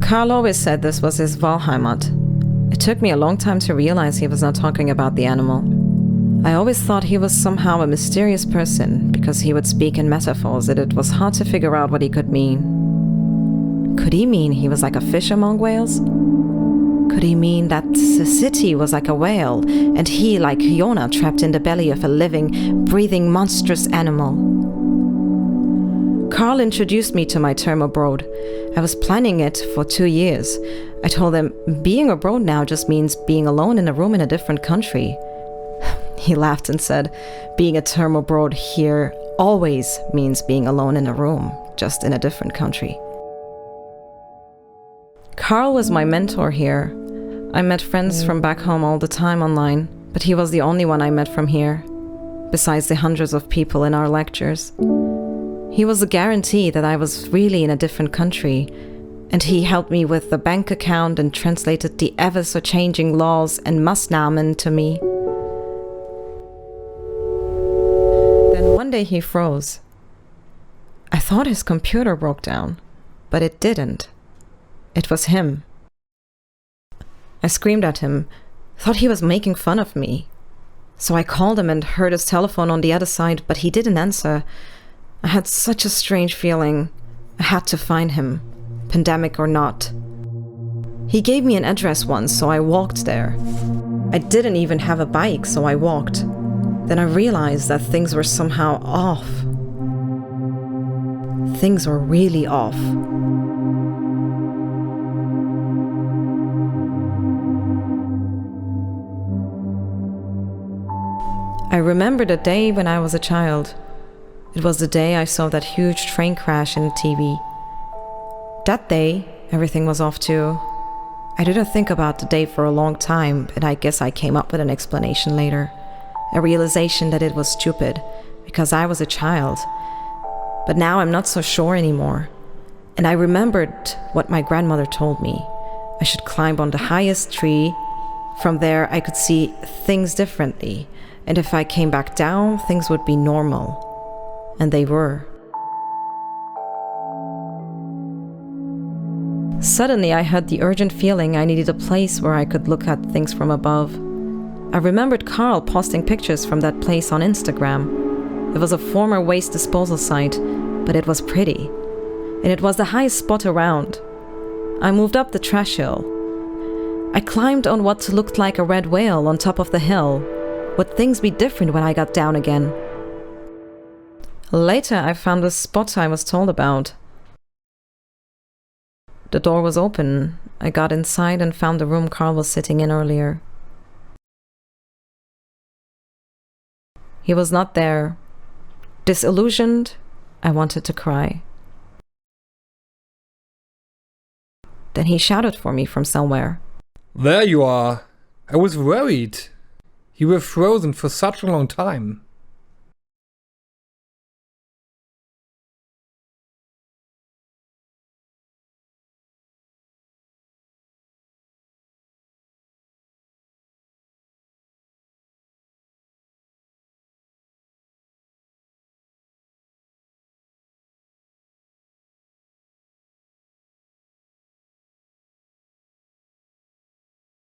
Carl always said this was his Walheimat. It took me a long time to realize he was not talking about the animal. I always thought he was somehow a mysterious person because he would speak in metaphors that it was hard to figure out what he could mean. Could he mean he was like a fish among whales? Could he mean that the city was like a whale and he, like Jonah, trapped in the belly of a living, breathing, monstrous animal? Carl introduced me to my term abroad. I was planning it for 2 years. I told him, being abroad now just means being alone in a room in a different country. He laughed and said, being a term abroad here always means being alone in a room, just in a different country. Carl was my mentor here. I met friends from back home all the time online, but he was the only one I met from here, besides the hundreds of people in our lectures. He was a guarantee that I was really in a different country, and he helped me with the bank account and translated the ever-so-changing laws and Maßnahmen to me. Then one day he froze. I thought his computer broke down, but it didn't. It was him. I screamed at him, thought he was making fun of me. So I called him and heard his telephone on the other side, but he didn't answer. I had such a strange feeling. I had to find him, pandemic or not. He gave me an address once, so I walked there. I didn't even have a bike, so I walked. Then I realized that things were somehow off. Things were really off. I remember the day when I was a child. It was the day I saw that huge train crash in the TV. That day, everything was off too. I didn't think about the day for a long time, and I guess I came up with an explanation later. A realization that it was stupid, because I was a child. But now I'm not so sure anymore. And I remembered what my grandmother told me. I should climb on the highest tree. From there, I could see things differently. And if I came back down, things would be normal. And they were. Suddenly, I had the urgent feeling I needed a place where I could look at things from above. I remembered Carl posting pictures from that place on Instagram. It was a former waste disposal site, but it was pretty. And it was the highest spot around. I moved up the trash hill. I climbed on what looked like a red whale on top of the hill. Would things be different when I got down again? Later, I found the spot I was told about. The door was open. I got inside and found the room Carl was sitting in earlier. He was not there. Disillusioned, I wanted to cry. Then he shouted for me from somewhere. There you are. I was worried. You were frozen for such a long time.